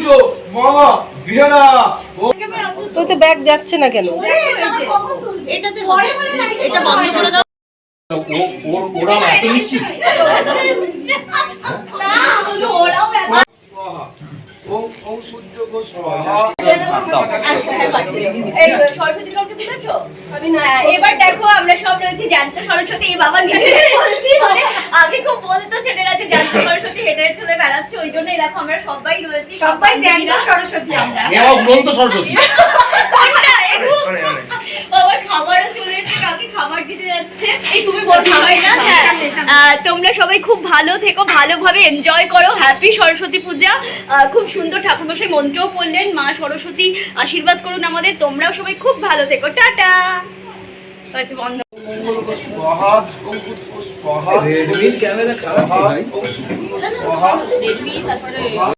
পুজো মা গৃহরা। তো তো ব্যাগ যাচ্ছে না কেন? এটাতে হবে, এটা বন্ধ করে দাও। ওরা এত নিশ্চিত এবার দেখো আমরা সব রয়েছি জ্যান্ত সরস্বতী। এই বাবা নিজে বলছি, মানে আগে খুব বলতো ছেলেরা যে জ্যান্ত সরস্বতী হেঁটে চলে বেড়াচ্ছে, ওই জন্যই দেখো আমরা সবাই রয়েছি, সবাই জ্যান্ত সরস্বতী। আমরা সরস্বতী আবার খাবারও চলে এসেছে, কাকে খাবার দিতে যাচ্ছে এই তুমি বলছো হয় না? হ্যাঁ, তোমরা সবাই খুব ভালো থেকো, ভালোভাবে এনজয় করো। হ্যাপি সরস্বতী পূজা। খুব সুন্দর ঠাকুরমশাই মন্ত্রও পড়লেন, মা সরস্বতী আশীর্বাদ করুন আমাদের। তোমরাও সবাই খুব ভালো থেকো, টাটা। আচ্ছা বন্ধ। রেডমি ক্যামেরা খারাপ ভাই।